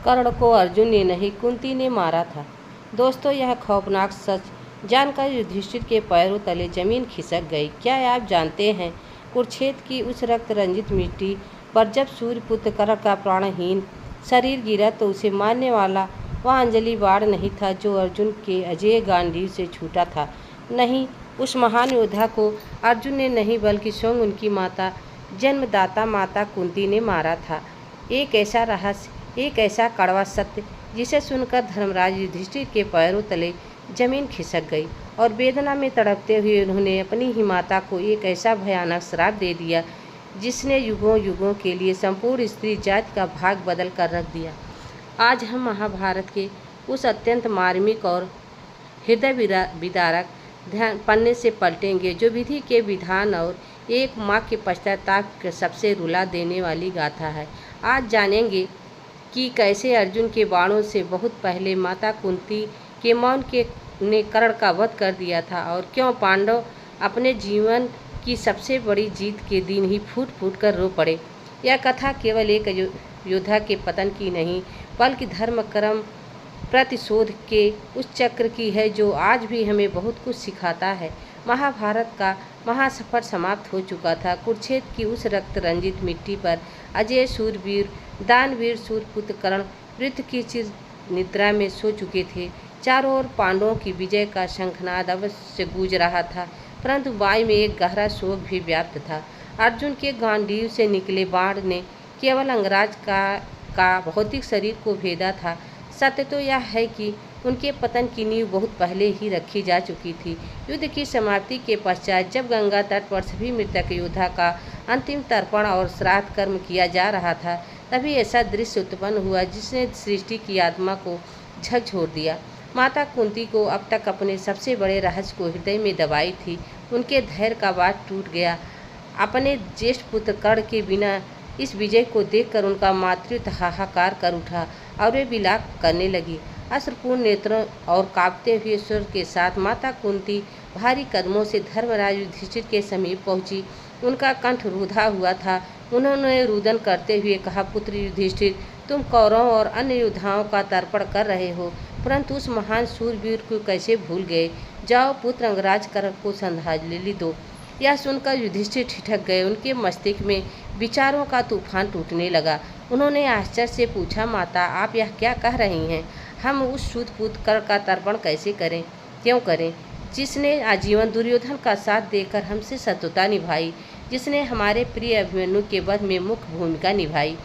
कर्ण को अर्जुन ने नहीं कुंती ने मारा था। दोस्तों, यह खौफनाक सच जानकर युधिष्ठिर के पैरों तले जमीन खिसक गई। क्या आप जानते हैं, कुरुक्षेत्र की उस रक्त रंजित मिट्टी पर जब सूर्यपुत्र कर्ण का प्राणहीन शरीर गिरा तो उसे मारने वाला वह अंजलि बाण नहीं था जो अर्जुन के अजेय गांडीव से छूटा था। नहीं, उस महान योद्धा को अर्जुन ने नहीं बल्कि स्वयं उनकी माता, जन्मदाता माता कुंती ने मारा था। एक ऐसा रहस्य, एक ऐसा कड़वा सत्य जिसे सुनकर धर्मराज युधिष्ठिर के पैरों तले जमीन खिसक गई और वेदना में तड़पते हुए उन्होंने अपनी ही माता को एक ऐसा भयानक श्राप दे दिया जिसने युगों युगों के लिए संपूर्ण स्त्री जाति का भाग बदल कर रख दिया। आज हम महाभारत के उस अत्यंत मार्मिक और हृदय विदारक ध्यान पन्ने से पलटेंगे जो विधि के विधान और एक माँ के पश्चाताप के सबसे रुला देने वाली गाथा है। आज जानेंगे कि कैसे अर्जुन के बाणों से बहुत पहले माता कुंती के मौन के ने कर्ण का वध कर दिया था और क्यों पांडव अपने जीवन की सबसे बड़ी जीत के दिन ही फूट फूट कर रो पड़े। यह कथा केवल एक योद्धा के पतन की नहीं बल्कि धर्म कर्म प्रतिशोध के उस चक्र की है जो आज भी हमें बहुत कुछ सिखाता है। महाभारत का महासफर समाप्त हो चुका था। कुरुक्षेत्र की उस रक्त रंजित मिट्टी पर अजय सूरवीर दानवीर सूर्यपुत्र कर्ण मृत्यु की चिर निद्रा में सो चुके थे। चारों ओर पांडवों की विजय का शंखनाद अवश्य गूंज रहा था, परंतु वायु में एक गहरा शोक भी व्याप्त था। अर्जुन के गांडीव से निकले बाण ने केवल अंगराज का भौतिक शरीर को भेदा था। सत्य तो यह है कि उनके पतन की नींव बहुत पहले ही रखी जा चुकी थी। युद्ध की समाप्ति के पश्चात जब गंगा तट पर सभी मृतक योद्धा का अंतिम तर्पण और श्राद्ध कर्म किया जा रहा था, तभी ऐसा दृश्य उत्पन्न हुआ जिसने सृष्टि की आत्मा को झकझोर दिया। माता कुंती को अब तक अपने सबसे बड़े रहस्य को हृदय में दबाई थी, उनके धैर्य का बाँध टूट गया। अपने ज्येष्ठ पुत्र कर्ण के बिना इस विजय को देखकर उनका मातृत्व हाहाकार कर उठा और वे विलाप करने लगी। अश्रुपूर्ण नेत्रों और कांपते हुए स्वर के साथ माता कुंती भारी कदमों से धर्मराज युधिष्ठिर के समीप पहुंची। उनका कंठ रुधा हुआ था। उन्होंने रुदन करते हुए कहा, पुत्र युधिष्ठिर, तुम कौरवों और अन्य योद्धाओं का तर्पण कर रहे हो, परंतु उस महान शूरवीर को कैसे भूल गए? जाओ, पुत्र अंगराज कर्ण को श्रद्धांजलि दो। यह सुनकर युधिष्ठिर ठिठक गए। उनके मस्तिष्क में विचारों का तूफान टूटने लगा। उन्होंने आश्चर्य से पूछा, माता, आप यह क्या कह रही हैं? हम उस शूद्रपुत्र कर्ण का तर्पण कैसे करें, क्यों करें, जिसने आजीवन दुर्योधन का साथ देकर हमसे शत्रुता निभाई, जिसने हमारे प्रिय अभिमन्यु के वध में मुख्य भूमिका निभाई।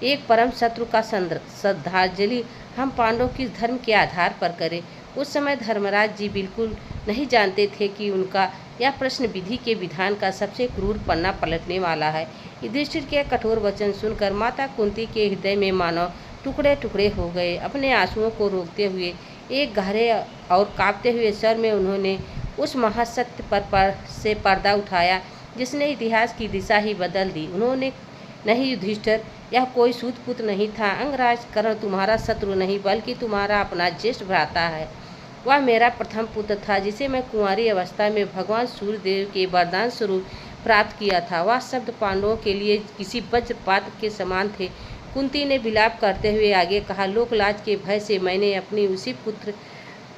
एक परम शत्रु का श्रद्धांजलि हम पांडवों की धर्म के आधार पर करें। उस समय धर्मराज जी बिल्कुल नहीं जानते थे कि उनका यह प्रश्न विधि के विधान का सबसे क्रूर पन्ना पलटने वाला है। युधिष्ठिर के कठोर वचन सुनकर माता कुंती के हृदय में मानो टुकड़े टुकड़े हो गए। अपने आंसुओं को रोकते हुए एक गहरे और कांपते हुए स्वर में उन्होंने उस महासत्य पर से पर्दा उठाया जिसने इतिहास की दिशा ही बदल दी। उन्होंने, नहीं युधिष्ठिर, यह कोई सूतपुत्र नहीं था। अंगराज कर्ण तुम्हारा शत्रु नहीं बल्कि तुम्हारा अपना ज्येष्ठ भ्राता है। वह मेरा प्रथम पुत्र था जिसे मैं कुंवारी अवस्था में भगवान सूर्यदेव के वरदान स्वरूप प्राप्त किया था। वह शब्द पांडवों के लिए किसी वज्रपात के समान थे। कुंती ने विलाप करते हुए आगे कहा, लोकलाज के भय से मैंने अपनी उसी पुत्र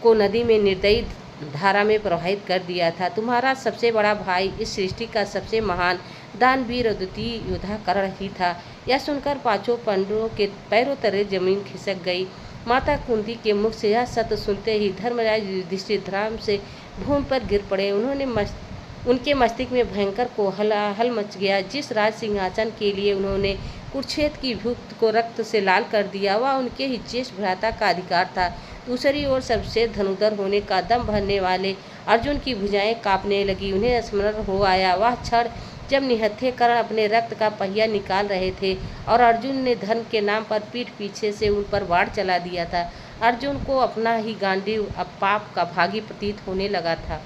को नदी में निर्दयी धारा में प्रवाहित कर दिया था। तुम्हारा सबसे बड़ा भाई इस सृष्टि का सबसे महान दानवीर अद्वितीय योद्धा कर्ण ही था। यह सुनकर पांचों पांडवों के पैरों तले जमीन खिसक गई। माता कुंती के मुख से यह सत्य सुनते ही धर्मराज युधिष्ठिर धर्म से भूमि पर गिर पड़े। उनके मस्तिष्क में भयंकर कोलाहल मच गया। जिस राज सिंहासन के लिए उन्होंने कुरुक्षेत्र की भूख को रक्त से लाल कर दिया, वह उनके ही ज्येष्ठ भ्राता का अधिकार था। दूसरी ओर सबसे धनुधर होने का दम भरने वाले अर्जुन की भुजाएं कांपने लगी। उन्हें स्मरण हो आया वह क्षण जब निहत्थे कर्ण अपने रक्त का पहिया निकाल रहे थे और अर्जुन ने धर्म के नाम पर पीठ पीछे से उन पर वार चला दिया था। अर्जुन को अपना ही गांडीव अब पाप का भागी प्रतीत होने लगा था।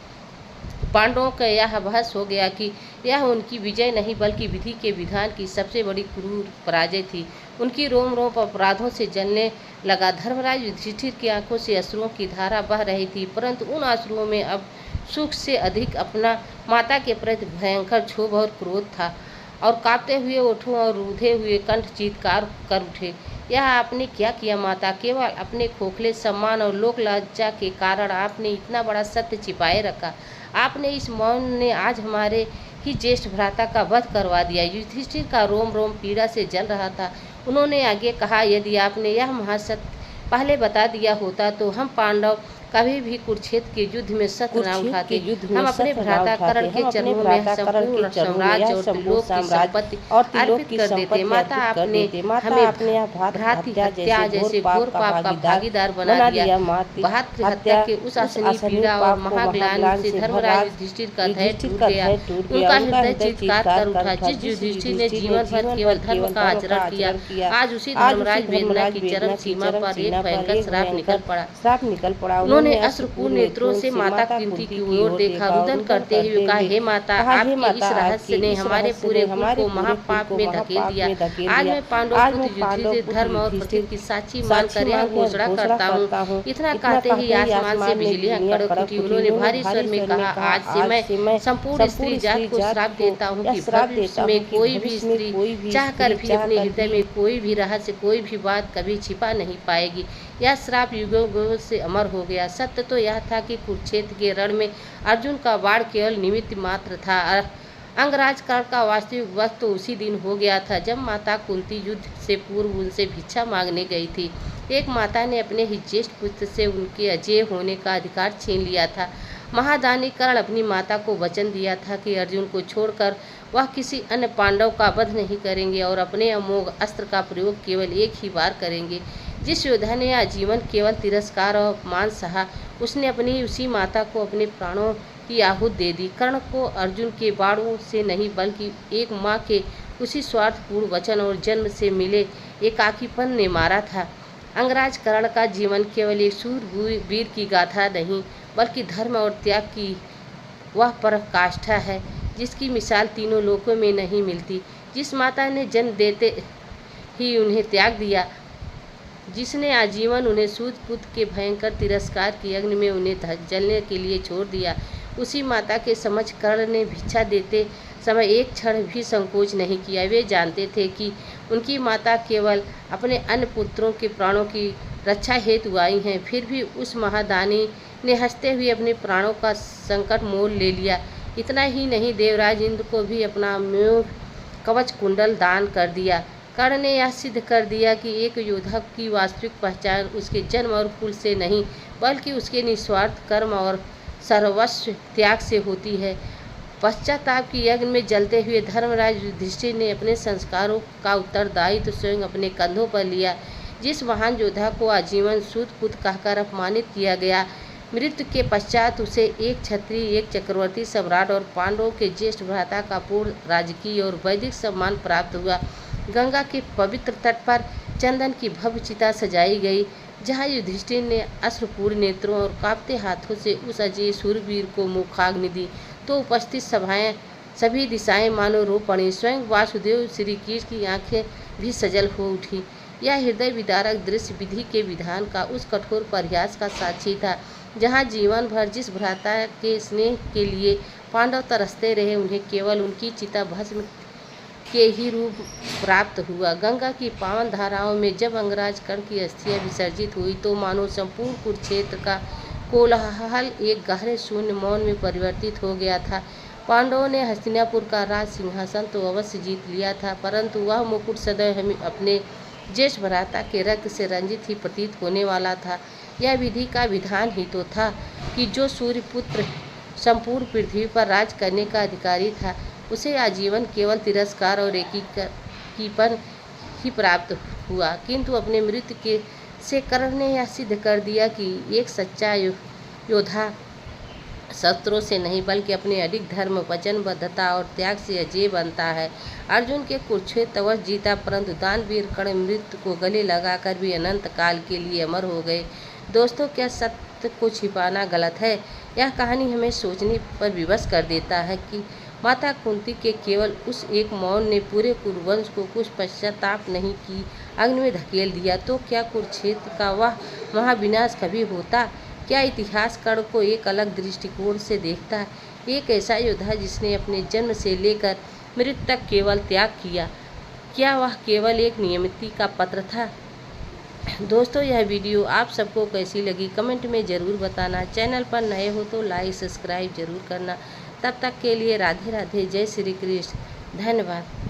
पांडवों का यह आभास हो गया कि यह उनकी विजय नहीं बल्कि विधि के विधान की सबसे बड़ी क्रूर पराजय थी। उनकी रोम रोम अपराधों से जलने लगा। धर्मराज युधिष्ठिर की आंखों से अश्रुओं की धारा बह रही थी, परंतु उन अश्रुओं में अब सुख से अधिक अपना माता के प्रति भयंकर क्षोभ और क्रोध था और कांपते हुए ओठों और रूधे हुए कंठ चीत्कार कर उठे, यह आपने क्या किया माता? केवल अपने खोखले सम्मान और लोक लज्जा के कारण आपने इतना बड़ा सत्य छिपाए रखा। आपने इस मौन ने आज हमारे ही ज्येष्ठ भ्राता का वध करवा दिया। युधिष्ठिर का रोम रोम पीड़ा से जल रहा था। उन्होंने आगे कहा, यदि आपने यह महासत्य पहले बता दिया होता तो हम पांडव कभी भी कुरुक्षेत्र के युद्ध में शस्त्र न उठाते। हम अपने भ्राता कर्ण के चरणों में संपूर्ण साम्राज्य और त्रिलोक की संपत्ति अर्पित कर देते। माता, आपने हमें भ्रातृ हत्या जैसे घोर पाप का भागीदार बना दिया। भ्रातृ हत्या के उस असनी पीड़ा और महाग्लानि से धर्मराज युधिष्ठिर का धैर्य टूट गया। उनका हृदय चित्कार कर उठा। जिस युधिष्ठिर ने जीवन भर केवल धर्म का आचरण किया, आज उसी धर्मराज वेदना की चरम सीमा पर एक भयंकर श्राप निकल पड़ा। उन्होंने अश्रुपूर्ण नेत्रों से माता कुंती की ओर देखा, रुदन करते हुए कहा, हे माता, आपके इस रहस्य ने हमारे पूरे कुल को महापाप में धकेल दिया। आज मैं पांडव पुत्र युधिष्ठिर धर्म और प्रकृति की साक्षी मानकर यह घोषणा करता हूँ। इतना कहते ही आसमान से बिजलियां कड़क उठी। उन्होंने भारी स्वर में कहा, आज से मैं संपूर्ण स्त्री जात को श्राप देता हूँ कि भविष्य में कोई भी स्त्री चाहकर भी अपने हृदय में कोई भी रहस्य, कोई भी बात कभी छिपा नहीं पाएगी। यह श्राप युगों से अमर हो गया। सत्य तो यह था कि कुरुक्षेत्र के रण में अर्जुन का बाण केवल निमित्त मात्र था। अंगराज काल का वास्तविक वध तो उसी दिन हो गया था जब माता कुंती युद्ध से पूर्व उनसे भिक्षा मांगने गई थी। एक माता ने अपने ही ज्येष्ठ पुत्र से उनके अजेय होने का अधिकार छीन लिया था। महादानी कर्ण अपनी माता को वचन दिया था कि अर्जुन को छोड़कर वह किसी अन्य पांडव का वध नहीं करेंगे और अपने अमोघ अस्त्र का प्रयोग केवल एक ही बार करेंगे। जिस योद्धा ने आजीवन केवल तिरस्कार और अपमान सहा, उसने अपनी उसी माता को अपने प्राणों की आहूत दे दी। कर्ण को अर्जुन के बाणों से नहीं बल्कि एक माँ के उसी स्वार्थपूर्ण वचन और जन्म से मिले एकाकीपन ने मारा था। अंगराज कर्ण का जीवन केवल एक शूरवीर की गाथा नहीं बल्कि धर्म और त्याग की वह पराकाष्ठा है जिसकी मिसाल तीनों लोकों में नहीं मिलती। जिस माता ने जन्म देते ही उन्हें त्याग दिया, जिसने आजीवन उन्हें सूत पुत्र के भयंकर तिरस्कार की अग्नि में उन्हें जलने के लिए छोड़ दिया, उसी माता के समक्ष कर्ण ने भिक्षा देते समय एक क्षण भी संकोच नहीं किया। वे जानते थे कि उनकी माता केवल अपने अन्य पुत्रों के प्राणों की रक्षा हेतु आई हैं। फिर भी उस महादानी ने हंसते हुए अपने प्राणों का संकट मोल ले लिया। इतना ही नहीं, देवराज इंद्र को भी अपना मोह कवच कुंडल दान कर दिया। कर्ण ने यह सिद्ध कर दिया कि एक योद्धा की वास्तविक पहचान उसके जन्म और कुल से नहीं बल्कि उसके निस्वार्थ कर्म और सर्वस्व त्याग से होती है। पश्चाताप की यज्ञ में जलते हुए धर्मराज युधिष्ठिर ने अपने संस्कारों का उत्तरदायित्व स्वयं अपने कंधों पर लिया। जिस महान योद्धा को आजीवन सूत पुत्र कहकर अपमानित किया गया, मृत्यु के पश्चात उसे एक क्षत्रिय, एक चक्रवर्ती सम्राट और पांडवों के ज्येष्ठ भ्राता का पूर्ण राजकीय और वैदिक सम्मान प्राप्त हुआ। गंगा के पवित्र तट पर चंदन की भव्य चिता सजाई गई, जहाँ युधिष्ठिर ने अश्रुपूर्ण नेत्रों और कांपते हाथों से उस अजय शूरवीर को मुखाग्नि दी तो उपस्थित सभी दिशाएं मानो रो पड़ी। स्वयं वासुदेव श्री कृष्ण की आंखें भी सजल हो उठी। यह हृदय विदारक दृश्य विधि के विधान का उस कठोर प्रयास का साक्षी था जहाँ जीवन भर जिस भ्राता के स्नेह के लिए पांडव तरसते रहे, उन्हें केवल उनकी चिता भस्म के ही रूप प्राप्त हुआ। गंगा की पावन धाराओं में जब अंगराज कर्ण की अस्थियां विसर्जित हुई तो मानो संपूर्ण कुरुक्षेत्र का कोलाहल एक गहरे शून्य मौन में परिवर्तित हो गया था। पांडवों ने हस्तिनापुर का राज सिंहासन तो अवश्य जीत लिया था, परंतु वह मुकुट सदैव हमें अपने ज्येष्ठ भ्राता के रक्त से रंजित ही प्रतीत होने वाला था। यह विधि का विधान ही तो था कि जो सूर्यपुत्र संपूर्ण पृथ्वी पर राज करने का अधिकारी था, उसे आजीवन केवल तिरस्कार और एकीपन ही प्राप्त हुआ। किंतु अपने मृत्यु से कर्ण ने यह सिद्ध कर दिया कि एक सच्चा योद्धा शस्त्रों से नहीं बल्कि अपने अडिग धर्म, वचनबद्धता और त्याग से अजेय बनता है। अर्जुन के कुरुक्षेत्र अवश्य जीता, परंतु दानवीर कर्ण मृत्यु को गले लगाकर भी अनंत काल के लिए अमर हो गए। दोस्तों, क्या सत्य को छिपाना गलत है? यह कहानी हमें सोचने पर विवश कर देता है कि माता कुंती के केवल उस एक मौन ने पूरे कुरुवंश को कुछ पश्चाताप नहीं की अग्नि में धकेल दिया। तो क्या कुरुक्षेत्र का वह महाविनाश कभी होता? क्या इतिहास कर्ण को एक अलग दृष्टिकोण से देखता? एक ऐसा योद्धा जिसने अपने जन्म से लेकर मृत्यु तक केवल त्याग किया, क्या वह केवल एक नियमिति का पत्र था? दोस्तों यह वीडियो आप सबको कैसी लगी कमेंट में ज़रूर बताना। चैनल पर नए हो तो लाइक सब्सक्राइब जरूर करना। तब तक के लिए राधे राधे, जय श्री कृष्ण, धन्यवाद।